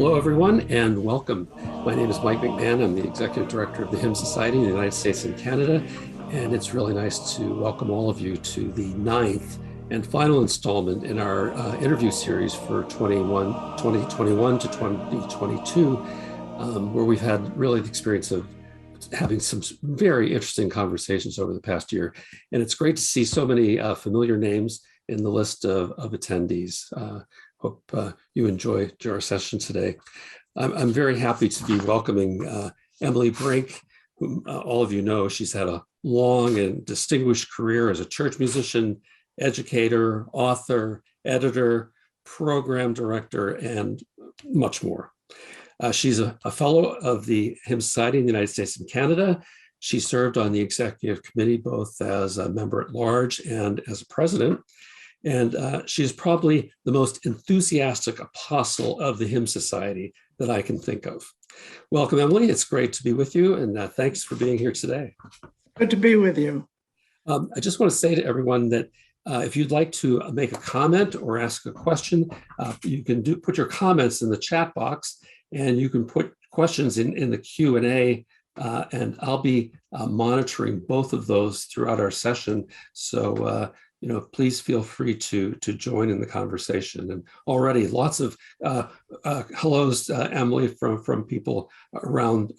Hello, everyone, and welcome. My name is Mike McMahon. I'm the Executive Director of the Hymn Society in the United States and Canada, and it's really nice to welcome all of you to the ninth and final installment in our interview series for 2021 to 2022, where we've had really the experience of having some very interesting conversations over the past year. And it's great to see so many familiar names in the list of attendees. Hope you enjoy our session today. I'm very happy to be welcoming Emily Brink, whom all of you know. She's had a long and distinguished career as a church musician, educator, author, editor, program director, and much more. She's a fellow of the Hymn Society in the United States and Canada. She served on the executive committee both as a member at large and as a president. And she's probably the most enthusiastic apostle of the Hymn Society that I can think of. Welcome, Emily. It's great to be with you, and thanks for being here today. Good to be with you. I just want to say to everyone that if you'd like to make a comment or ask a question, you can put your comments in the chat box, and you can put questions in the Q&A, and I'll be monitoring both of those throughout our session. So please feel free to join in the conversation. And already lots of hellos, Emily, from people around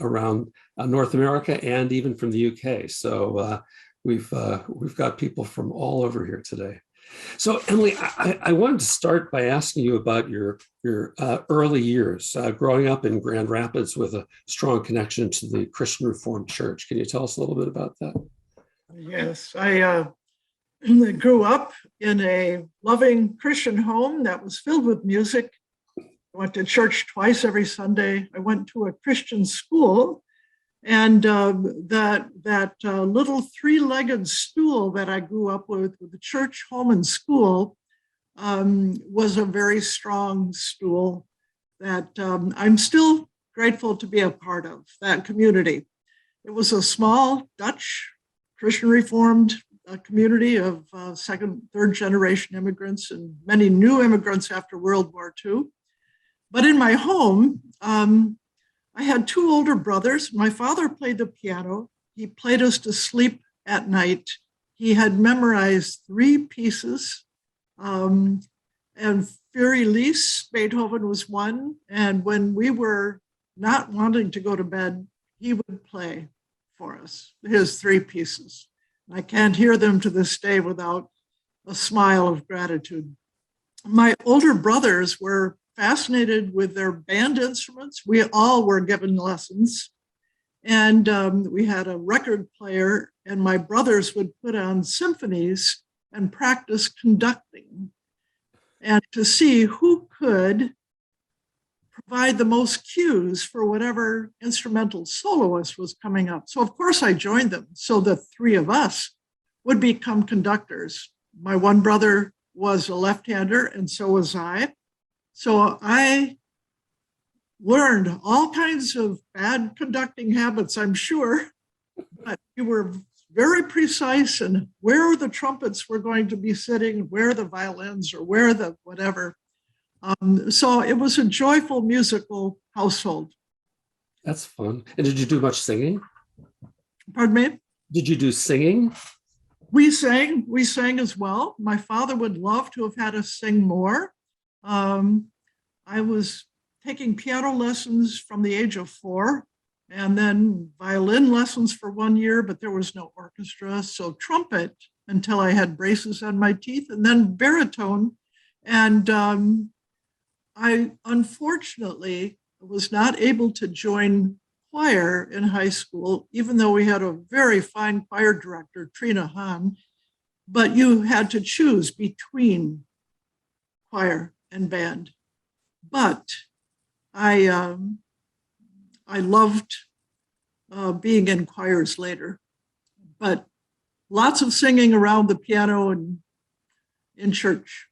North America and even from the UK. So we've got people from all over here today. So Emily, I wanted to start by asking you about your early years growing up in Grand Rapids with a strong connection to the Christian Reformed Church. Can you tell us a little bit about that? Yes, I grew up in a loving Christian home that was filled with music. I went to church twice every Sunday. I went to a Christian school, and that little three-legged stool that I grew up with the church, home, and school, was a very strong stool that I'm still grateful to be a part of, that community. It was a small Dutch Christian Reformed community of second, third generation immigrants and many new immigrants after World War II. But in my home, I had two older brothers. My father played the piano. He played us to sleep at night. He had memorized three pieces, and Fury Lis, Beethoven was one. And when we were not wanting to go to bed, he would play for us his three pieces. I can't hear them to this day without a smile of gratitude. My older brothers were fascinated with their band instruments. We all were given lessons. And we had a record player, and my brothers would put on symphonies and practice conducting, and to see who could provide the most cues for whatever instrumental soloist was coming up. So of course I joined them. So the three of us would become conductors. My one brother was a left-hander, and so was I. So I learned all kinds of bad conducting habits, I'm sure, but we were very precise in where the trumpets were going to be sitting, where the violins, or where the whatever. So it was a joyful musical household. That's fun. And did you do much singing? Pardon me? Did you do singing? We sang as well. My father would love to have had us sing more. I was taking piano lessons from the age of 4, and then violin lessons for 1 year, but there was no orchestra. So trumpet until I had braces on my teeth, and then baritone. And I unfortunately was not able to join choir in high school, even though we had a very fine choir director, Trina Hahn, but you had to choose between choir and band. But I loved being in choirs later, but lots of singing around the piano and in church.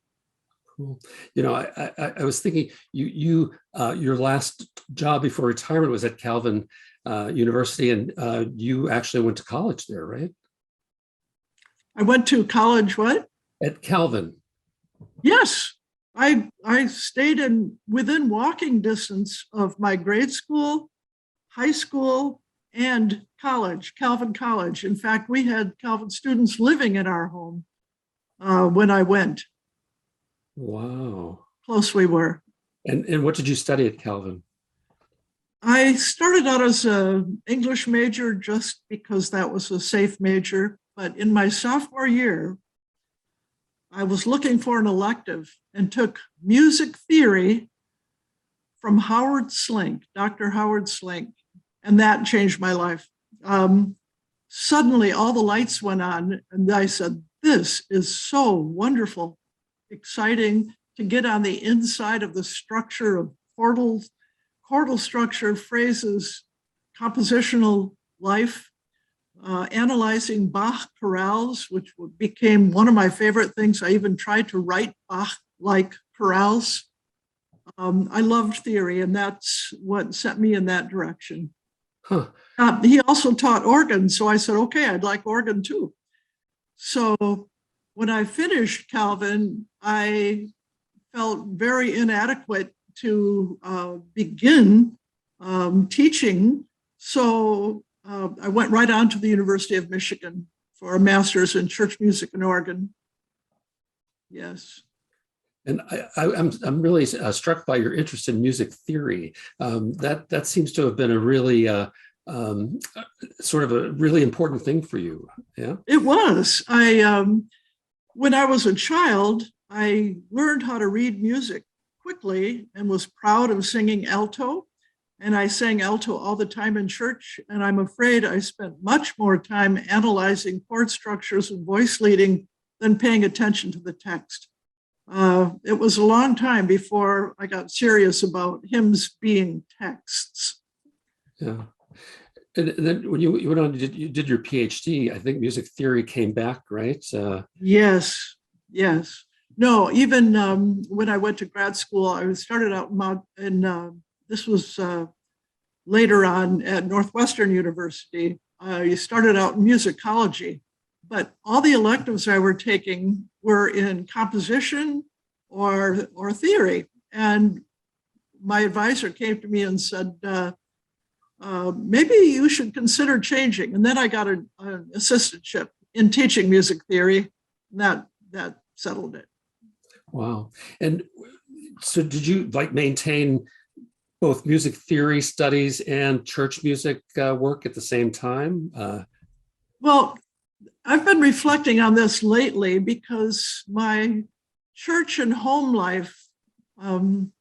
Cool. I was thinking your last job before retirement was at Calvin University, and you actually went to college there, right? I went to college, what? At Calvin. Yes. I stayed within walking distance of my grade school, high school, and college, Calvin College. In fact, we had Calvin students living in our home when I went. Wow. Close we were. And what did you study at Calvin? I started out as an English major just because that was a safe major. But in my sophomore year, I was looking for an elective and took music theory from Howard Slink, Dr. Howard Slink, and that changed my life. Suddenly, all the lights went on, and I said, this is so wonderful, exciting to get on the inside of the structure of chordal structure, phrases, compositional life, analyzing Bach chorales, which became one of my favorite things. I even tried to write Bach-like chorales. I loved theory, and that's what sent me in that direction. Huh. He also taught organ, so I said, okay, I'd like organ too. So when I finished Calvin, I felt very inadequate to begin teaching. So I went right on to the University of Michigan for a master's in church music and organ. Yes. And I'm really struck by your interest in music theory. That seems to have been a really sort of a really important thing for you. Yeah, it was. When I was a child, I learned how to read music quickly and was proud of singing alto. And I sang alto all the time in church. And I'm afraid I spent much more time analyzing chord structures and voice leading than paying attention to the text. It was a long time before I got serious about hymns being texts. Yeah. And then when you went on, you did your PhD, I think music theory came back, right? Yes. No, even when I went to grad school, I started out this was later on at Northwestern University. You started out in musicology, but all the electives I were taking were in composition or theory. And my advisor came to me and said, maybe you should consider changing. And then I got an assistantship in teaching music theory, and that settled it. Wow. And so did you maintain both music theory studies and church music work at the same time? Well, I've been reflecting on this lately because my church and home life in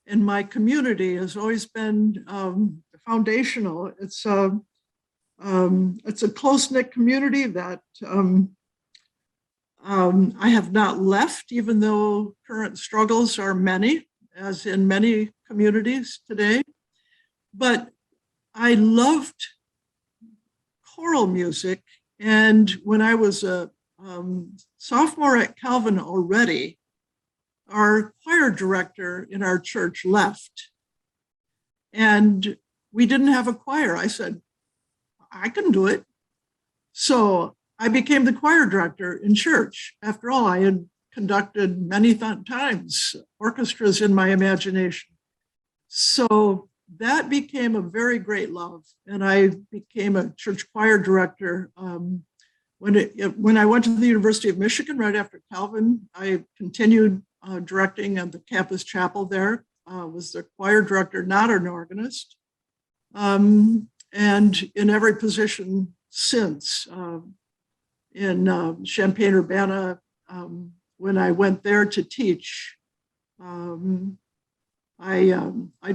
my community has always been foundational. It's a close-knit community that I have not left, even though current struggles are many, as in many communities today. But I loved choral music. And when I was a sophomore at Calvin already, our choir director in our church left. And we didn't have a choir. I said, I can do it. So I became the choir director in church. After all, I had conducted many times orchestras in my imagination. So that became a very great love. And I became a church choir director. When I went to the University of Michigan right after Calvin, I continued directing at the campus chapel there, was the choir director, not an organist. And in every position since, in Champaign-Urbana, when I went there to teach, I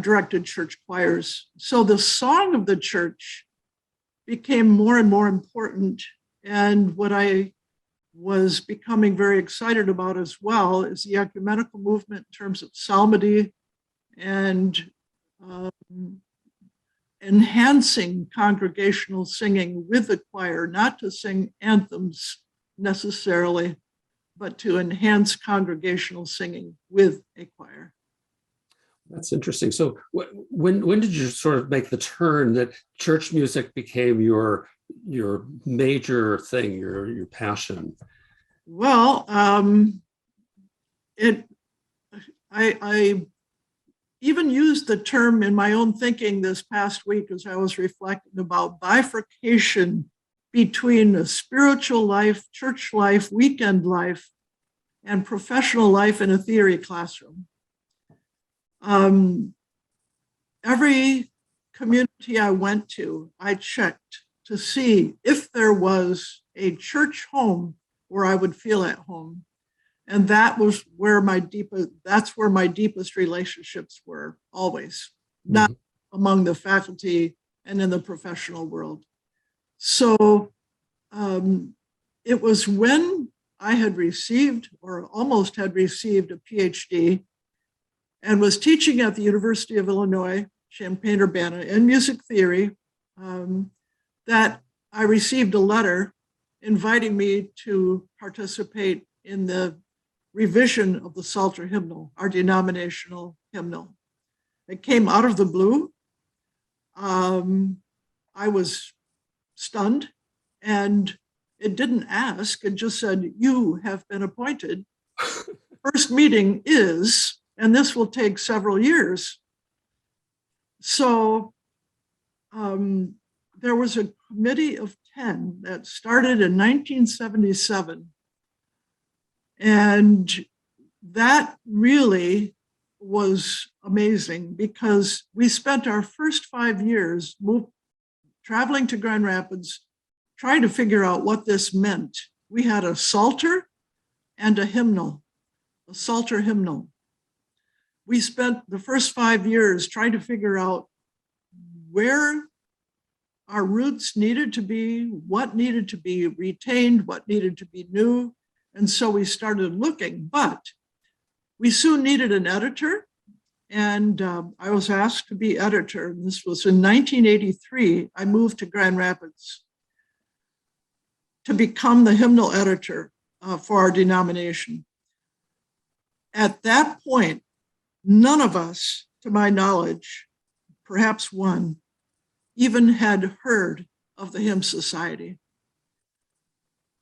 directed church choirs. So the song of the church became more and more important. And what I was becoming very excited about as well is the ecumenical movement in terms of psalmody and enhancing congregational singing with the choir, not to sing anthems necessarily, but to enhance congregational singing with a choir. That's interesting. So when did you sort of make the turn that church music became your major thing, your passion? Well, I even used the term in my own thinking this past week as I was reflecting about bifurcation between a spiritual life, church life, weekend life, and professional life in a theory classroom. Every community I went to, I checked to see if there was a church home where I would feel at home. And that was where that's where my deepest relationships were always, not among the faculty and in the professional world. So it was when I had received, or almost had received, a Ph.D. and was teaching at the University of Illinois, Champaign-Urbana, in music theory, that I received a letter inviting me to participate in the revision of the Psalter Hymnal, our denominational hymnal. It came out of the blue. I was stunned, and it didn't ask. It just said, "You have been appointed. First meeting is," and this will take several years. So there was a committee of 10 that started in 1977. And that really was amazing because we spent our first 5 years traveling to Grand Rapids, trying to figure out what this meant. We had a psalter and a hymnal, a Psalter Hymnal. We spent the first 5 years trying to figure out where our roots needed to be, what needed to be retained, what needed to be new. And so we started looking, but we soon needed an editor. And I was asked to be editor. And this was in 1983. I moved to Grand Rapids to become the hymnal editor for our denomination. At that point, none of us, to my knowledge, perhaps one, even had heard of the Hymn Society.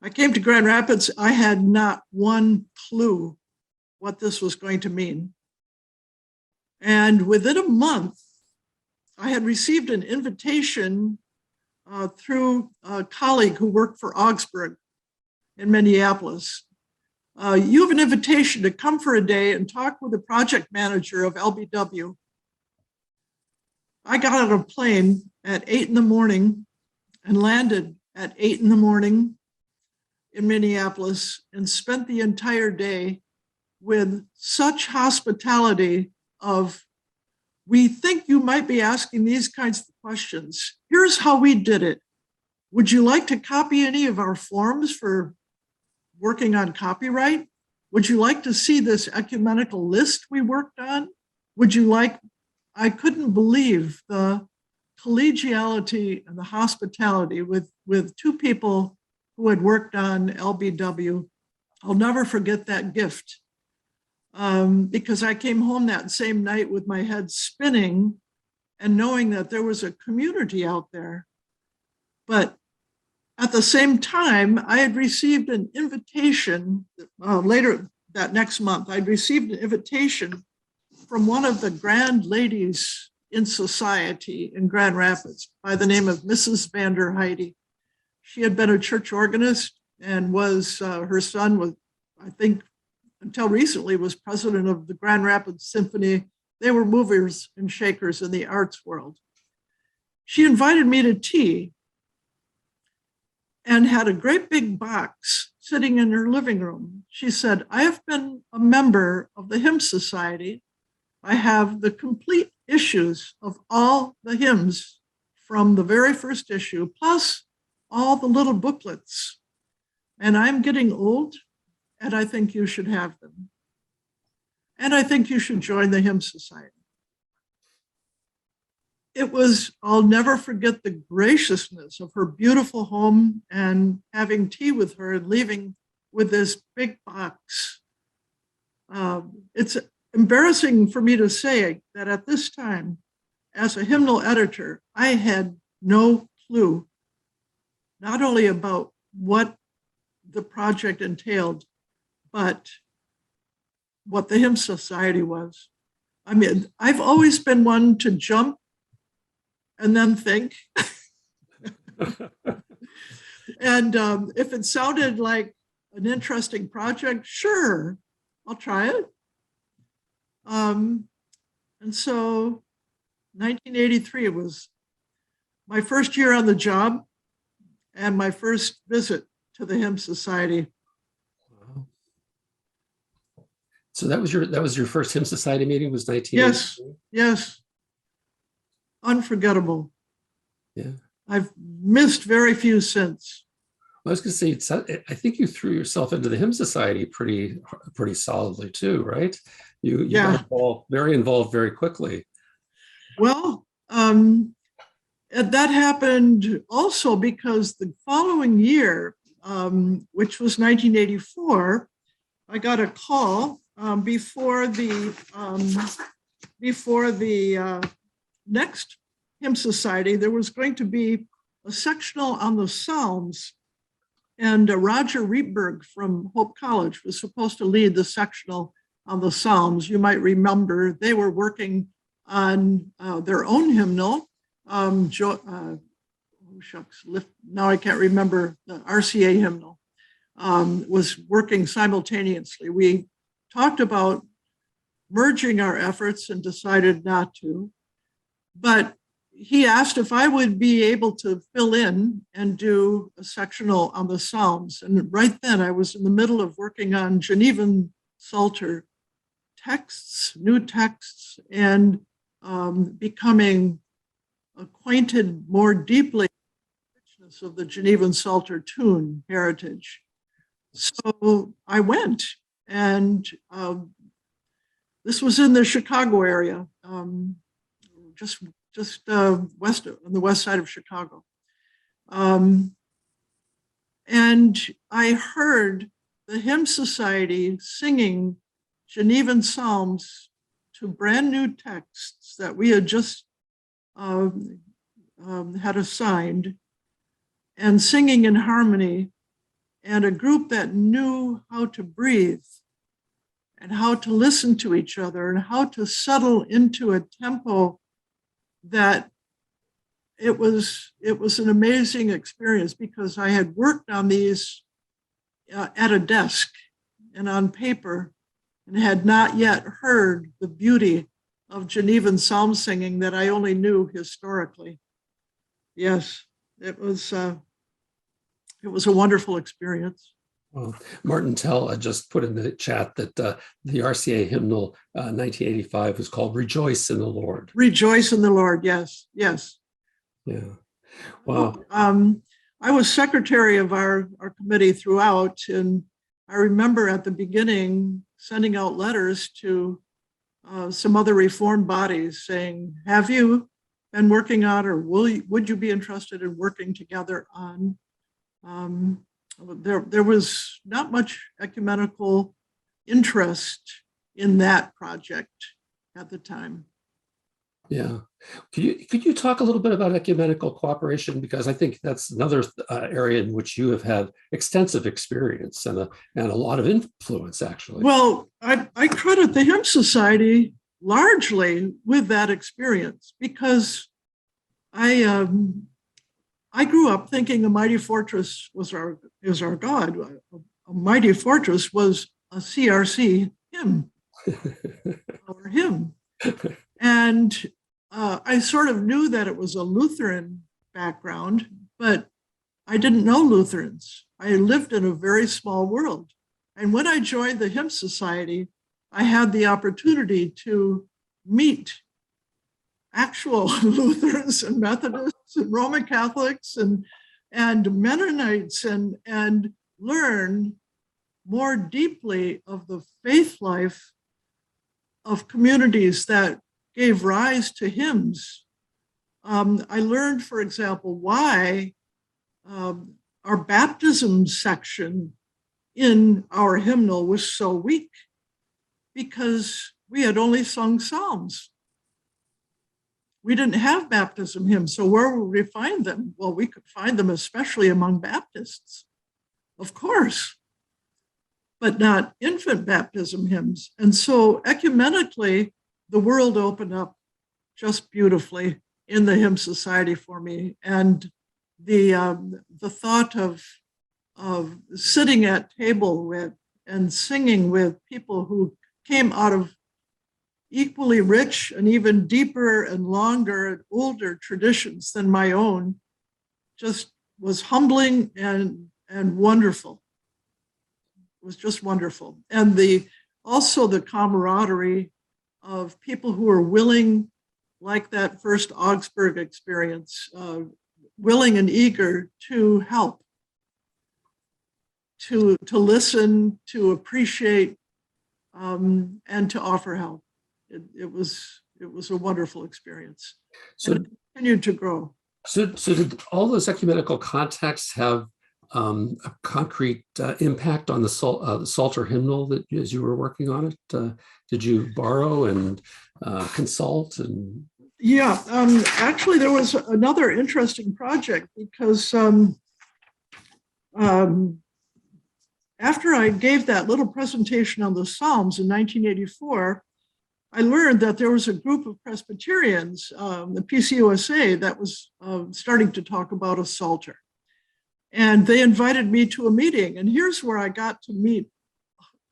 I came to Grand Rapids, I had not one clue what this was going to mean. And within a month, I had received an invitation through a colleague who worked for Augsburg in Minneapolis. You have an invitation to come for a day and talk with the project manager of LBW. I got on a plane at 8 in the morning and landed at 8 in the morning in Minneapolis and spent the entire day with such hospitality of, "We think you might be asking these kinds of questions. Here's how we did it. Would you like to copy any of our forms for working on copyright? Would you like to see this ecumenical list we worked on? Would you like," I couldn't believe the collegiality and the hospitality with two people who had worked on LBW. I'll never forget that gift because I came home that same night with my head spinning and knowing that there was a community out there. But at the same time, I had received an invitation later that next month. I'd received an invitation from one of the grand ladies in society in Grand Rapids by the name of Mrs. Vander Heide. She had been a church organist and was, her son was, I think, until recently, was president of the Grand Rapids Symphony. They were movers and shakers in the arts world. She invited me to tea and had a great big box sitting in her living room. She said, "I have been a member of the Hymn Society. I have the complete issues of all the hymns from the very first issue, plus all the little booklets. And I'm getting old, and I think you should have them. And I think you should join the Hymn Society." It was, I'll never forget the graciousness of her beautiful home and having tea with her and leaving with this big box. It's embarrassing for me to say that at this time, as a hymnal editor, I had no clue, not only about what the project entailed, but what the Hymn Society was. I mean, I've always been one to jump and then think. And if it sounded like an interesting project, sure, I'll try it. And so 1983 was my first year on the job and my first visit to the Hymn Society. Wow. So that was your first Hymn Society meeting, was 1983? Yes. Unforgettable. Yeah. I've missed very few since. I was going to say, I think you threw yourself into the Hymn Society pretty solidly too, right? You got very involved very quickly. Well, that happened also because the following year, which was 1984, I got a call before the next Hymn Society. There was going to be a sectional on the Psalms, and Roger Rietberg from Hope College was supposed to lead the sectional on the Psalms. You might remember they were working on their own hymnal. Now I can't remember, the RCA hymnal was working simultaneously. We talked about merging our efforts and decided not to, but he asked if I would be able to fill in and do a sectional on the Psalms. And right then I was in the middle of working on Genevan Psalter texts, new texts, and becoming acquainted more deeply with the richness of the Genevan Psalter tune heritage. So I went, and this was in the Chicago area, just west on the west side of Chicago. And I heard the Hymn Society singing Genevan Psalms to brand new texts that we had just had assigned, and singing in harmony, and a group that knew how to breathe and how to listen to each other and how to settle into a tempo that it was an amazing experience, because I had worked on these at a desk and on paper, and had not yet heard the beauty of Genevan psalm singing that I only knew historically. Yes, it was a wonderful experience. Well, Martin Tell just put in the chat that the RCA hymnal 1985 was called "Rejoice in the Lord." Rejoice in the Lord. Yes, yes. Yeah. Wow. I was secretary of our committee throughout, and I remember at the beginning sending out letters to some other reform bodies saying, "Have you been working on, or would you be interested in working together on?" There was not much ecumenical interest in that project at the time. Yeah. Could you talk a little bit about ecumenical cooperation? Because I think that's another area in which you have had extensive experience and a lot of influence, actually. Well, I credit the Hymn Society largely with that experience, because I grew up thinking a mighty fortress is our God. A mighty fortress was a CRC hymn, our hymn. And I sort of knew that it was a Lutheran background, but I didn't know Lutherans. I lived in a very small world. And when I joined the Hymn Society, I had the opportunity to meet actual Lutherans and Methodists and Roman Catholics and Mennonites, and learn more deeply of the faith life of communities that gave rise to hymns. I learned, for example, why our baptism section in our hymnal was so weak, because we had only sung psalms. We didn't have baptism hymns, so where would we find them? Well, we could find them especially among Baptists, of course. but not infant baptism hymns. And so ecumenically, the world opened up just beautifully in the Hymn Society for me. And the thought of sitting at table with and singing with people who came out of equally rich and even deeper and longer and older traditions than my own just was humbling and wonderful. It was just wonderful. And also the camaraderie of people who are willing, like that first Augsburg experience, willing and eager to help, to listen, to appreciate, and to offer help. It was a wonderful experience. So and it continued to grow. So did all those ecumenical contacts have a concrete impact on the Psalter Hymnal that as you were working on it? Did you borrow and consult? And yeah, actually, there was another interesting project because after I gave that little presentation on the Psalms in 1984, I learned that there was a group of Presbyterians, the PCUSA, that was starting to talk about a Psalter. And they invited me to a meeting. And here's where I got to meet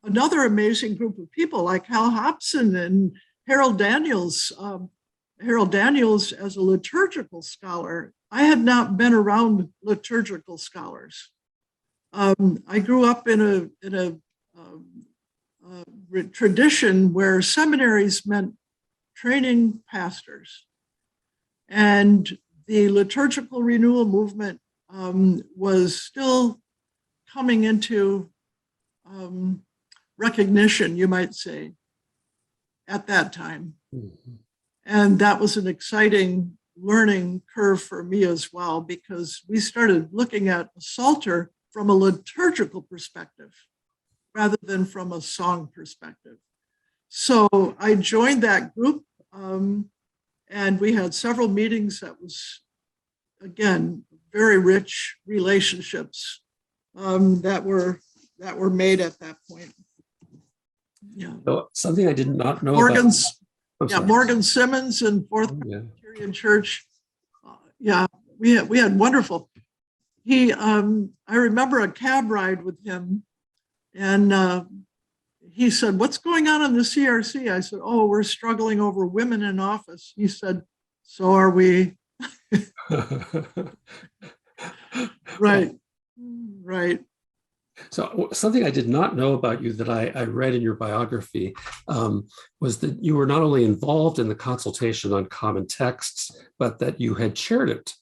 another amazing group of people like Hal Hobson and Harold Daniels. Harold Daniels, as a liturgical scholar, I had not been around liturgical scholars. I grew up in a tradition where seminaries meant training pastors, and the liturgical renewal movement was still coming into recognition, you might say, at that time. Mm-hmm. And that was an exciting learning curve for me as well, because we started looking at a Psalter from a liturgical perspective rather than from a song perspective. So I joined that group, and we had several meetings. That was, again, very rich relationships that were made at that point. Yeah. So something I did not know Morgan Simmons in Fourth Presbyterian Church. We had wonderful. I remember a cab ride with him, and he said, "What's going on in the CRC?" I said, "Oh, we're struggling over women in office." He said, "So are we." Right. So something I did not know about you that I read in your biography was that you were not only involved in the consultation on common texts, but that you had chaired it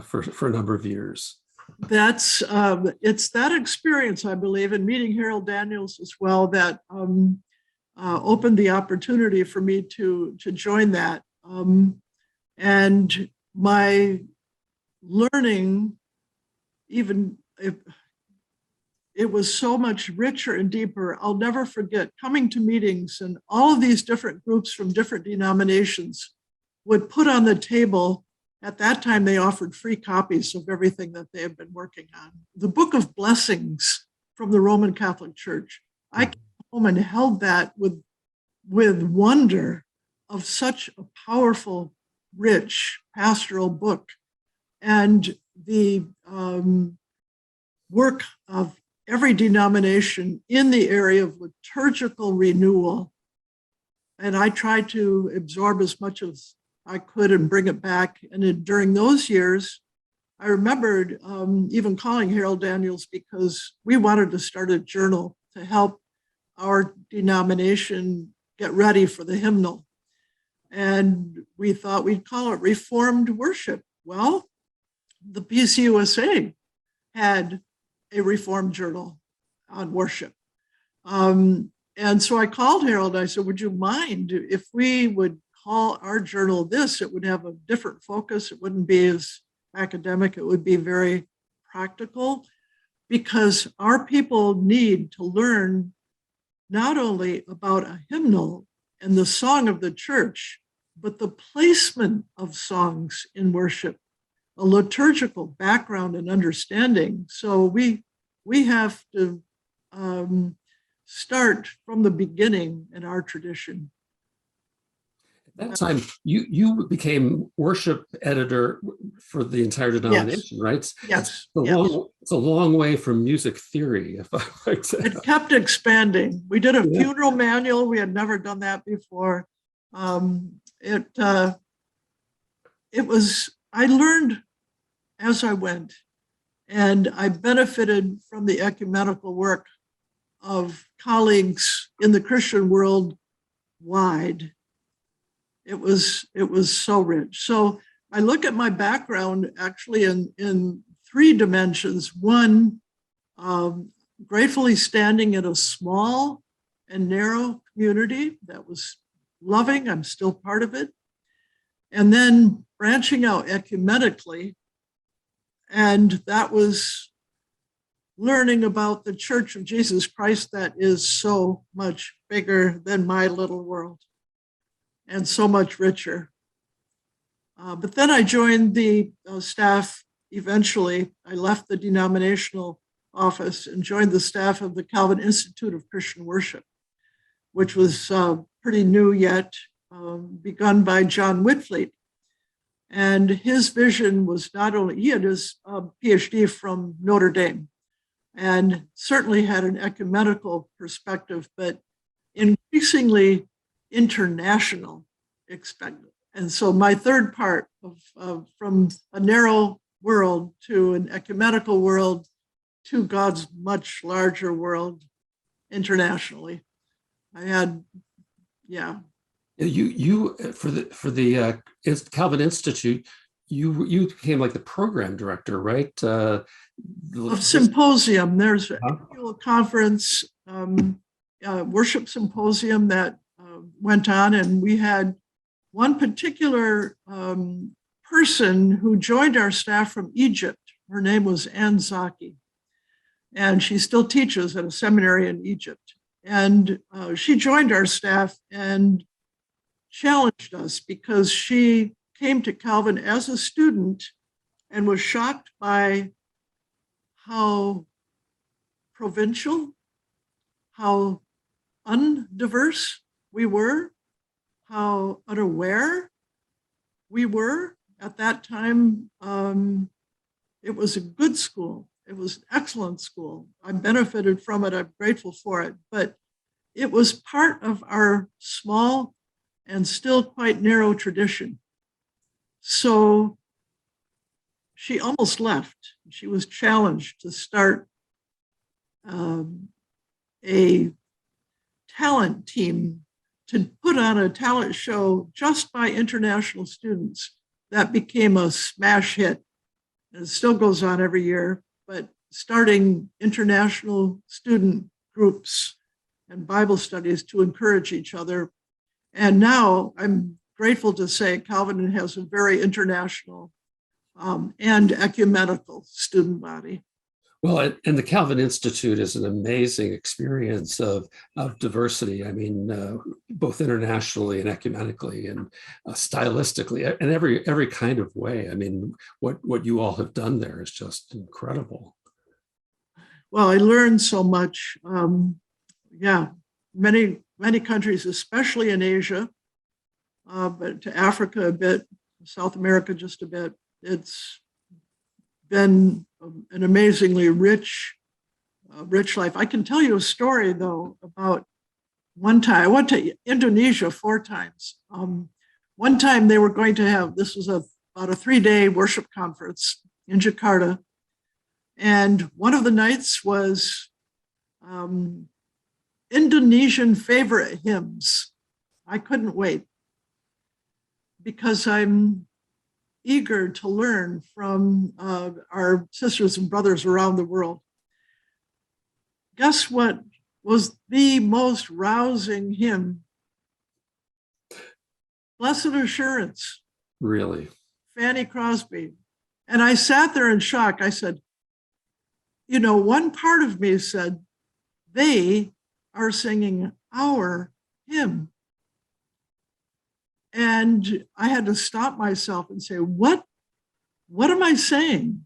for a number of years. It's that experience, I believe, in meeting Harold Daniels as well, that opened the opportunity for me to join that. And my learning, even if it was so much richer and deeper. I'll never forget coming to meetings, and all of these different groups from different denominations would put on the table. At that time, they offered free copies of everything that they had been working on. The Book of Blessings from the Roman Catholic Church. I came home and held that with wonder of such a powerful, rich pastoral book. And the work of every denomination in the area of liturgical renewal. And I tried to absorb as much as I could and bring it back. And during those years, I remembered even calling Harold Daniels because we wanted to start a journal to help our denomination get ready for the hymnal. And we thought we'd call it Reformed Worship. Well, the PCUSA had a Reformed journal on worship. And so I called Harold. I said, would you mind if we would call our journal this? It would have a different focus. It wouldn't be as academic. It would be very practical, because our people need to learn not only about a hymnal and the song of the church, but the placement of songs in worship, a liturgical background and understanding. So we have to start from the beginning in our tradition. At that time, you became worship editor for the entire denomination, Yes. right? Yes. It's a long way from music theory, if I might say. It kept expanding. We did a funeral manual. We had never done that before. It was, I learned as I went, and I benefited from the ecumenical work of colleagues in the Christian world wide. It was so rich. So I look at my background actually in three dimensions. One, gratefully standing in a small and narrow community that was loving. I'm still part of it. And then branching out ecumenically. And that was learning about the Church of Jesus Christ that is so much bigger than my little world and so much richer. But then I joined the staff eventually. I left the denominational office and joined the staff of the Calvin Institute of Christian Worship, which was pretty new yet, begun by John Whitfleet. And his vision was not only, he had his Ph.D. from Notre Dame and certainly had an ecumenical perspective, but increasingly international expected. And so my third part of from a narrow world to an ecumenical world to God's much larger world internationally. I had, yeah. You for the Calvin Institute, you became like the program director, right? Of Symposium. There's an annual conference, worship symposium that went on, and we had one particular person who joined our staff from Egypt. Her name was Ann Zaki, and she still teaches at a seminary in Egypt. And she joined our staff and challenged us because she came to Calvin as a student and was shocked by how provincial, how undiverse we were, how unaware we were. At that time, it was a good school. It was an excellent school. I benefited from it. I'm grateful for it. But it was part of our small and still quite narrow tradition. So she almost left. She was challenged to start a talent team to put on a talent show just by international students. That became a smash hit. And it still goes on every year, but starting international student groups and Bible studies to encourage each other. And now I'm grateful to say Calvin has a very international and ecumenical student body. Well, and the Calvin Institute is an amazing experience of diversity. I mean, both internationally and ecumenically and stylistically, and every kind of way. I mean, what you all have done there is just incredible. Well, I learned so much. Many countries, especially in Asia, but to Africa a bit, South America just a bit. It's been an amazingly rich life. I can tell you a story, though, about one time. I went to Indonesia 4 times. One time they were going to have, this was about a 3-day worship conference in Jakarta. And one of the nights was Indonesian favorite hymns. I couldn't wait because I'm eager to learn from our sisters and brothers around the world. Guess what was the most rousing hymn? Blessed Assurance. Really? Fanny Crosby. And I sat there in shock. I said, you know, one part of me said, they are singing our hymn. And I had to stop myself and say, what am I saying?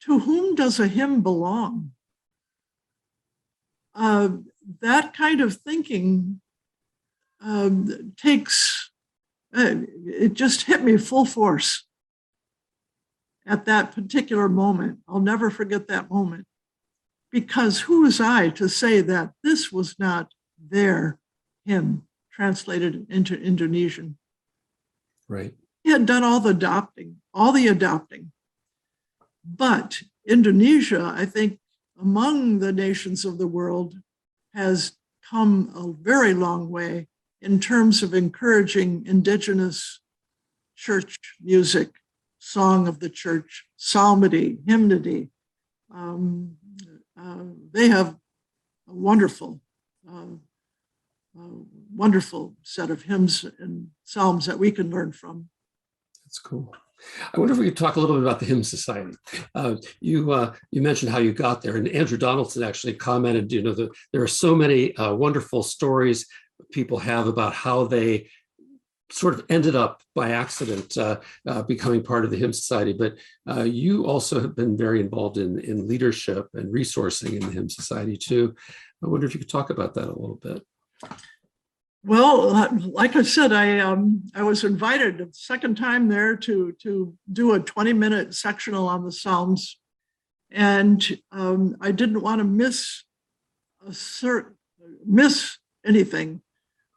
To whom does a hymn belong? that kind of thinking it just hit me full force at that particular moment. I'll never forget that moment, because who was I to say that this was not their hymn translated into Indonesian? Right. He had done all the adopting. But Indonesia, I think, among the nations of the world, has come a very long way in terms of encouraging indigenous church music, song of the church, psalmody, hymnody. They have a wonderful, wonderful set of hymns and psalms that we can learn from. That's cool. I wonder if we could talk a little bit about the Hymn Society. You mentioned how you got there, and Andrew Donaldson actually commented, that there are so many wonderful stories people have about how they sort of ended up by accident becoming part of the Hymn Society. But you also have been very involved in leadership and resourcing in the Hymn Society too. I wonder if you could talk about that a little bit. Well, like I said, I was invited the second time there to do a 20-minute sectional on the Psalms, and I didn't want to miss anything.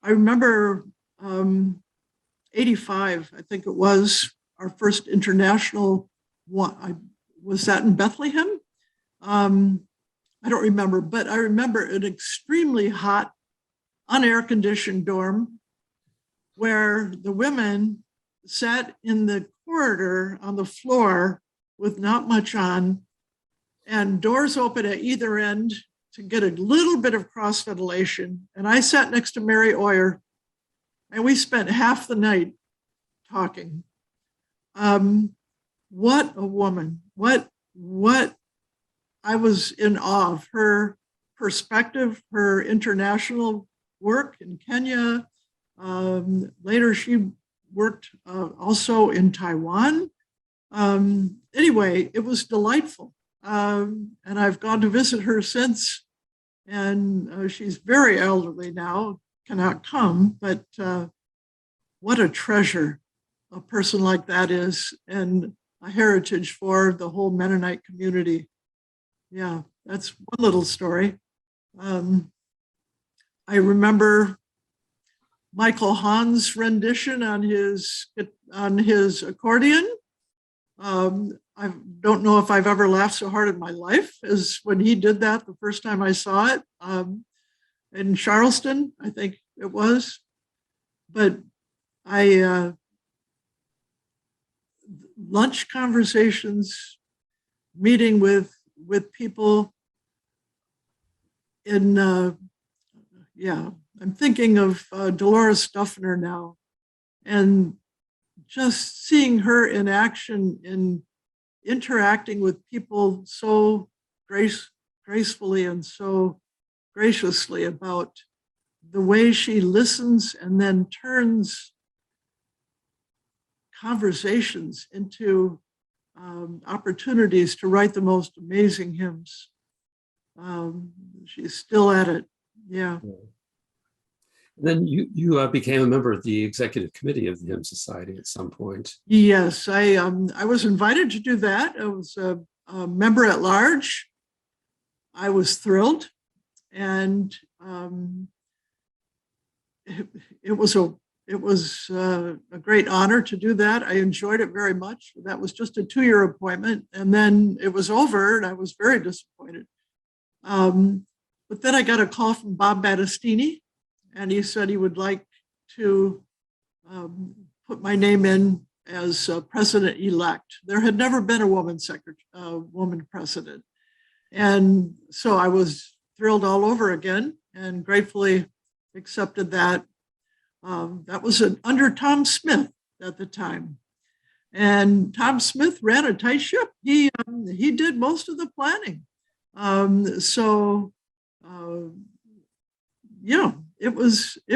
I remember 85, I think it was, our first international one. Was that in Bethlehem? I don't remember, but I remember an extremely hot, unair-conditioned dorm where the women sat in the corridor on the floor with not much on, and doors open at either end to get a little bit of cross ventilation. And I sat next to Mary Oyer, and we spent half the night talking. What a woman. What I was in awe of her perspective, her international work in Kenya. Later, she worked also in Taiwan. Anyway, it was delightful. And I've gone to visit her since. And she's very elderly now, cannot come, but what a treasure a person like that is, and a heritage for the whole Mennonite community. Yeah, that's one little story. I remember Michael Hahn's rendition on his accordion. I don't know if I've ever laughed so hard in my life as when he did that the first time I saw it in Charleston, I think it was. But lunch conversations, meeting with people in, I'm thinking of Dolores Duffner now, and just seeing her in action in interacting with people so gracefully and so graciously about the way she listens and then turns conversations into opportunities to write the most amazing hymns. She's still at it. Yeah. Then you became a member of the executive committee of the Hymn Society at some point. Yes, I was invited to do that. I was a member at large. I was thrilled, and it was a great honor to do that. I enjoyed it very much. That was just a 2-year appointment, and then it was over, and I was very disappointed. But then I got a call from Bob Battistini, and he said he would like to put my name in as president-elect. There had never been a woman president. And so I was thrilled all over again and gratefully accepted that. That was under Tom Smith at the time. And Tom Smith ran a tight ship. He did most of the planning. It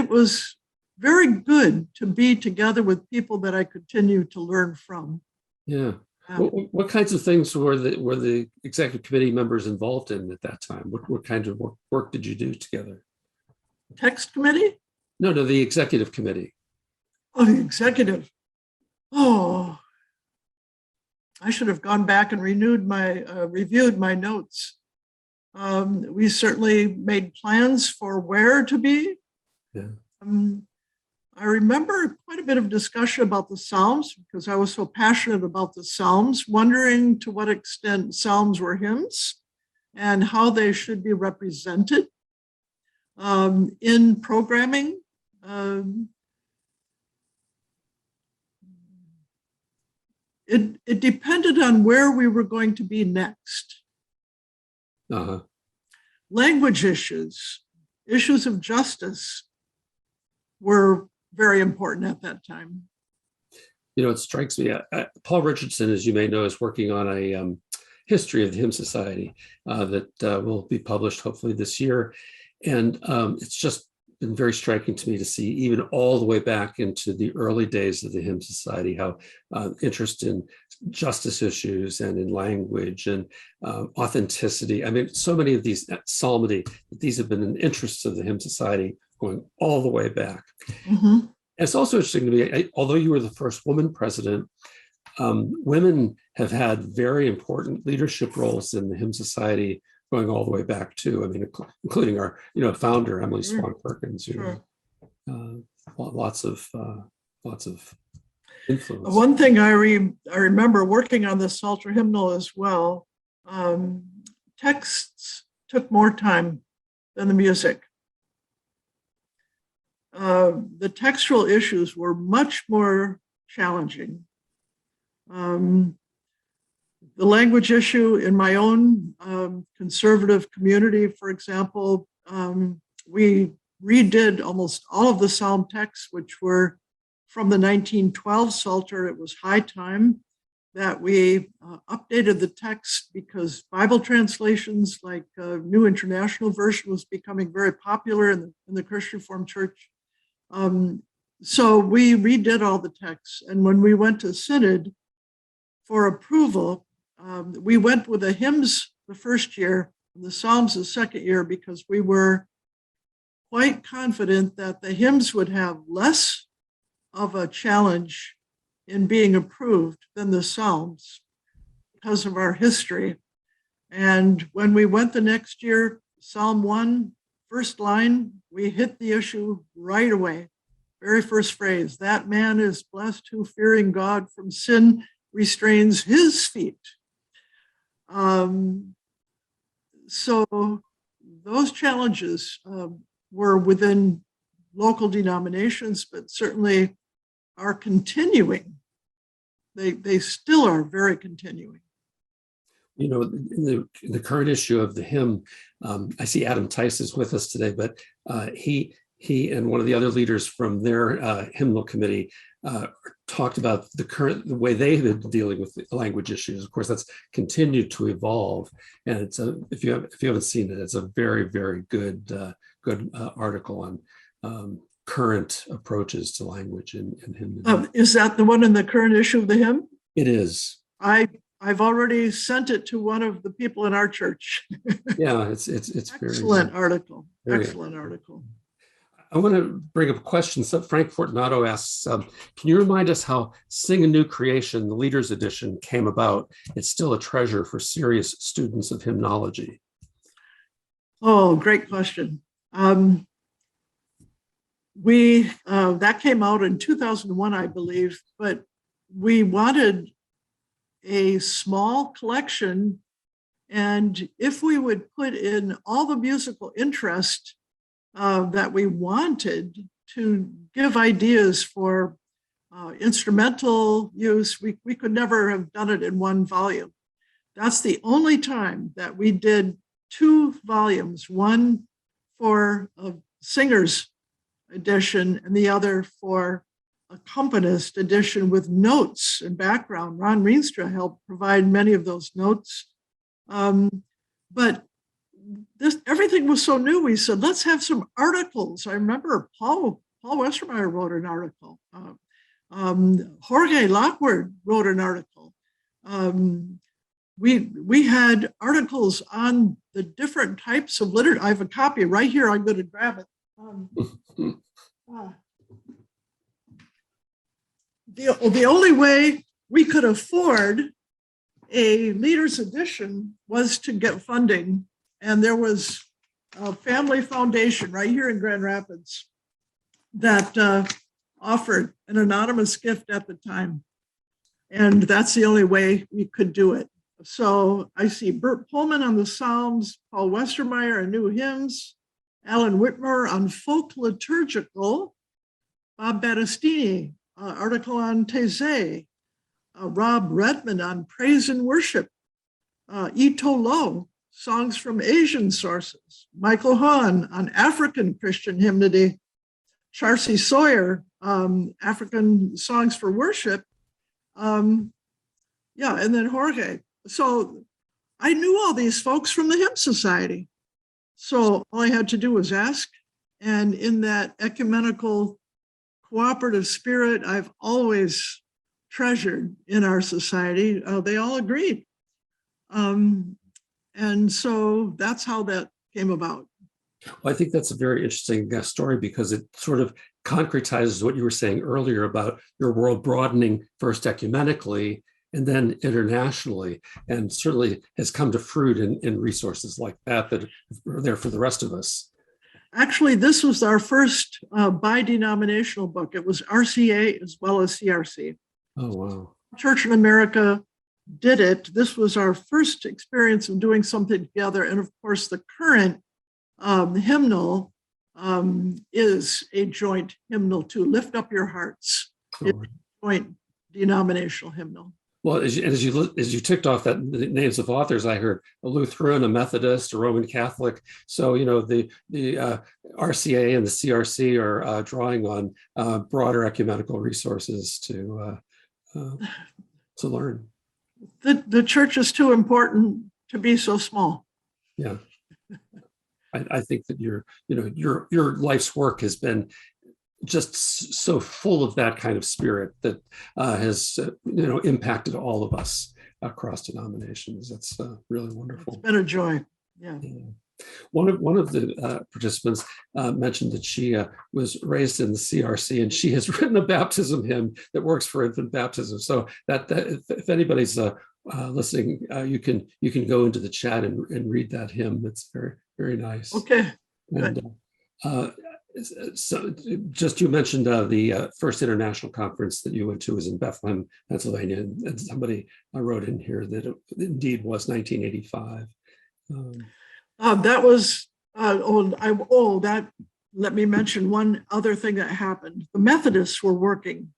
was very good to be together with people that I continue to learn from. Yeah. What kinds of things were the executive committee members involved in at that time? What kind of work did you do together? Text committee? No, the executive committee. Oh, the executive. Oh, I should have gone back and reviewed my notes. We certainly made plans for where to be. Yeah. I remember quite a bit of discussion about the Psalms because I was so passionate about the Psalms, wondering to what extent Psalms were hymns and how they should be represented in programming. It depended on where we were going to be next. Uh-huh. Language issues of justice were very important at that time. It strikes me, Paul Richardson, as you may know, is working on a history of the Hymn Society that will be published hopefully this year. And it's just been very striking to me to see, even all the way back into the early days of the Hymn Society, how interest in justice issues and in language and authenticity. I mean, so many of these psalmody, these have been in interests of the Hymn Society going all the way back. Mm-hmm. It's also interesting to me, although you were the first woman president, women have had very important leadership roles in the Hymn Society going all the way back too. I mean, including our, founder, Emily Swan Perkins. Sure. Lots of influence. One thing I remember working on the Psalter Hymnal as well. Texts took more time than the music. The textual issues were much more challenging. The language issue in my own conservative community, for example, we redid almost all of the psalm texts, which were from the 1912 Psalter. It was high time that we updated the text because Bible translations like New International Version was becoming very popular in the Christian Reformed Church. So we redid all the texts. And when we went to Synod for approval, we went with the hymns the first year and the Psalms the second year because we were quite confident that the hymns would have less of a challenge in being approved than the Psalms because of our history. And when we went the next year, Psalm 1, first line, we hit the issue right away. Very first phrase, that man is blessed who fearing God from sin restrains his feet. So those challenges were within local denominations, but certainly are continuing. They still are very continuing. In the current issue of the hymn, I see Adam Tice is with us today, but he and one of the other leaders from their hymnal committee talked about the way they've been dealing with the language issues. Of course, that's continued to evolve, and it's if you haven't seen it, it's a very, very good article on current approaches to language in hymn. Is that the one in the current issue of the hymn? It is. I've already sent it to one of the people in our church. Yeah, it's excellent article. Excellent article. I want to bring up a question. So Frank Fortunato asks, can you remind us how Sing a New Creation, the Leaders Edition, came about? It's still a treasure for serious students of hymnology. Oh, great question. That came out in 2001, I believe, but we wanted a small collection, and if we would put in all the musical interest that we wanted to give ideas for instrumental use, we could never have done it in one volume. That's the only time that we did 2 volumes, one for a singer's edition and the other for accompanist edition with notes and background. Ron Rienstra helped provide many of those notes. But everything was so new. We said, let's have some articles. I remember Paul Westermeyer wrote an article. Jorge Lockwood wrote an article. We had articles on the different types of liturgy. I have a copy right here. I'm going to grab it. The only way we could afford a leader's edition was to get funding. And there was a family foundation right here in Grand Rapids that offered an anonymous gift at the time. And that's the only way we could do it. So I see Bert Pullman on the Psalms, Paul Westermeyer on new hymns, Alan Whitmore on folk liturgical, Bob Battistini, article on Taizé, Rob Redmond on praise and worship, Ito Lo, songs from Asian sources, Michael Hahn on African Christian hymnody, Charcy Sawyer, African songs for worship, and then Jorge. So I knew all these folks from the Hymn Society. So all I had to do was ask. And in that ecumenical cooperative spirit I've always treasured in our society, they all agreed. And so that's how that came about. Well, I think that's a very interesting story because it sort of concretizes what you were saying earlier about your world broadening first ecumenically and then internationally, and certainly has come to fruit in resources like that are there for the rest of us. Actually, this was our first bidenominational book. It was RCA as well as CRC. Oh, wow. Church in America did it. This was our first experience of doing something together. And of course, the current hymnal is a joint hymnal to lift up your hearts. It's a joint denominational hymnal. Well, as you ticked off that the names of authors, I heard a Lutheran, a Methodist, a Roman Catholic. So the RCA and the CRC are drawing on broader ecumenical resources to learn. The church is too important to be so small. Yeah, I think that your life's work has been just so full of that kind of spirit that has impacted all of us across denominations. That's really wonderful. It's been a joy. Yeah. One of the participants mentioned that she was raised in the CRC, and she has written a baptism hymn that works for infant baptism. So that if anybody's listening, you can go into the chat and read that hymn. It's very, very nice. Okay. And so just you mentioned the first international conference that you went to was in Bethlehem, Pennsylvania, and somebody wrote in here that it indeed was 1985. That was let me mention one other thing that happened. The Methodists were working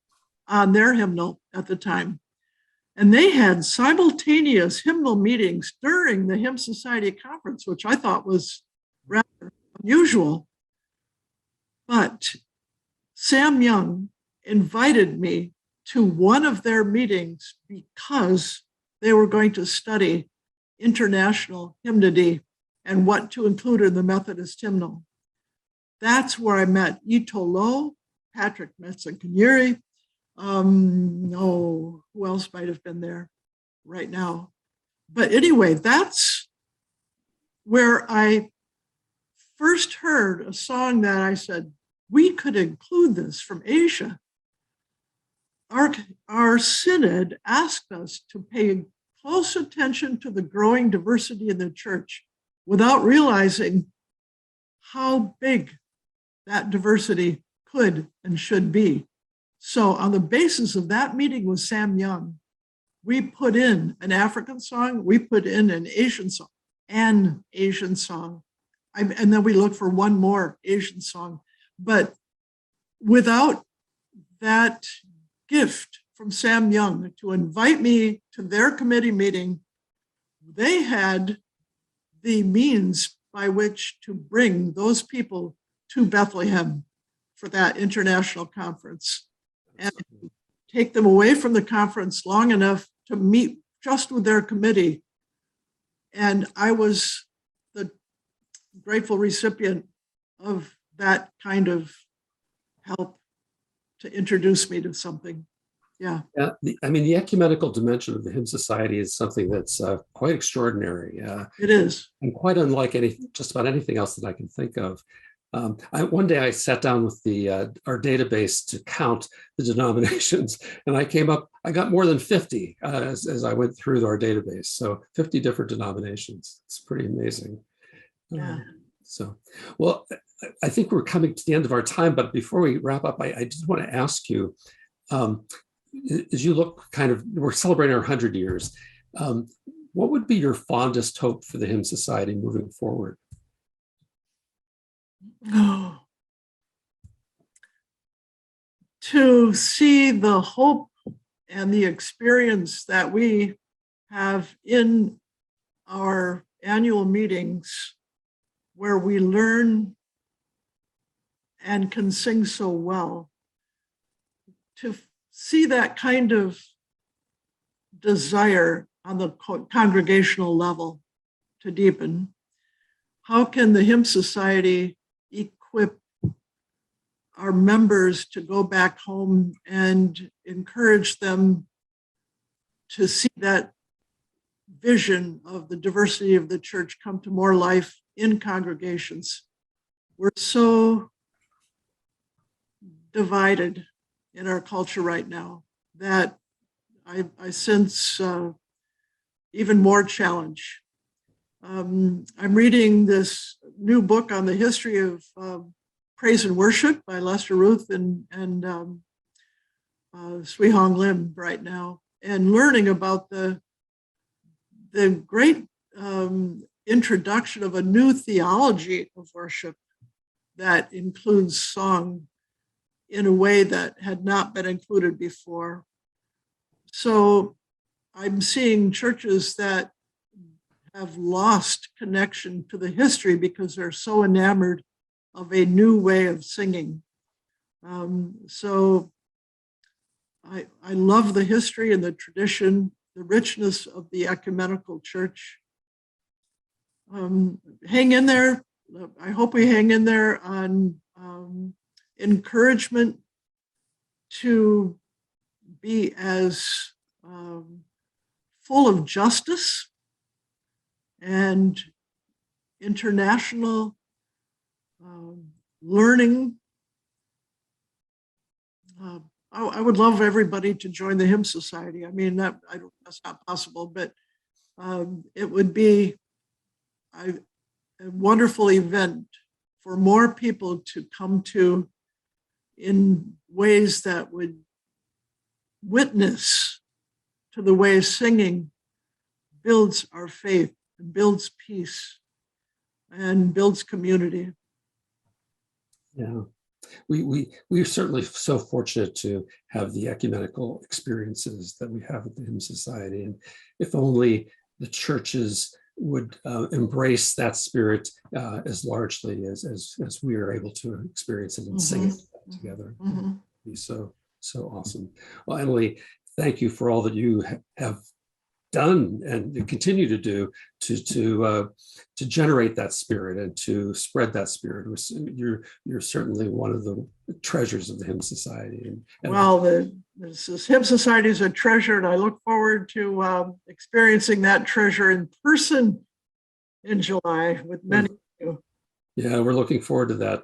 on their hymnal at the time, and they had simultaneous hymnal meetings during the Hymn Society conference, which I thought was rather unusual. But Sam Young invited me to one of their meetings because they were going to study international hymnody and what to include in the Methodist hymnal. That's where I met Ito Lo, Patrick Metzenkenyeri. Who else might have been there right now? But anyway, that's where I first heard a song that I said, we could include this from Asia. Our synod asked us to pay close attention to the growing diversity in the church without realizing how big that diversity could and should be. So on the basis of that meeting with Sam Young, we put in an African song, we put in an Asian song, and then we look for one more Asian song. But without that gift from Sam Young to invite me to their committee meeting, they had the means by which to bring those people to Bethlehem for that international conference and take them away from the conference long enough to meet just with their committee. And I was the grateful recipient of that kind of help to introduce me to something. Yeah. I mean, the ecumenical dimension of the Hymn Society is something that's quite extraordinary. It is. And quite unlike just about anything else that I can think of. One day I sat down with our database to count the denominations, and I got more than 50 as I went through our database. So 50 different denominations. It's pretty amazing. Yeah. Well, I think we're coming to the end of our time, but before we wrap up, I just want to ask you, as you look we're celebrating our 100 years. What would be your fondest hope for the Hymn Society moving forward? Oh. To see the hope and the experience that we have in our annual meetings, where we learn and can sing so well, to see that kind of desire on the congregational level to deepen. How can the Hymn Society equip our members to go back home and encourage them to see that vision of the diversity of the church come to more life in congregations? We're so divided in our culture right now that I sense even more challenge. I'm reading this new book on the history of praise and worship by Lester Ruth and Sui Hong Lim right now, and learning about the great introduction of a new theology of worship that includes song in a way that had not been included before. So I'm seeing churches that have lost connection to the history because they're so enamored of a new way of singing. So I love the history and the tradition, the richness of the ecumenical church. Hang in there. I hope we hang in there on encouragement to be as full of justice and international learning. I would love everybody to join the Hymn Society. I mean, that's not possible, but it would be a wonderful event for more people to come to in ways that would witness to the way singing builds our faith, and builds peace, and builds community. Yeah, we're certainly so fortunate to have the ecumenical experiences that we have at the Hymn Society, and if only the churches would embrace that spirit as largely as we are able to experience it and sing it together. It'd be so awesome. Well, Emily, thank you for all that you have done and continue to do to generate that spirit and to spread that spirit. You're certainly one of the treasures of the Hymn Society. Well, the Hymn Society is a treasure, and I look forward to experiencing that treasure in person in July with many of you. Yeah, we're looking forward to that.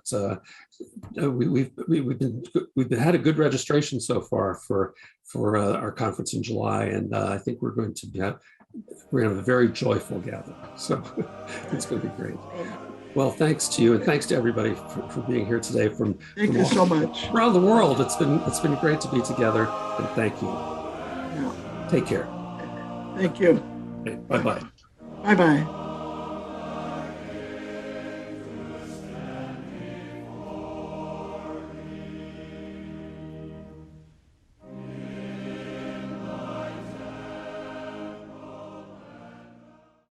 We've had a good registration so far for our conference in July, and I think we're going to have a very joyful gathering. So it's going to be great. Well, thanks to you, and thanks to everybody for being here today from you so much around the world. It's been great to be together, and thank you. Yeah. Take care. Thank you. Okay, bye-bye. Bye-bye.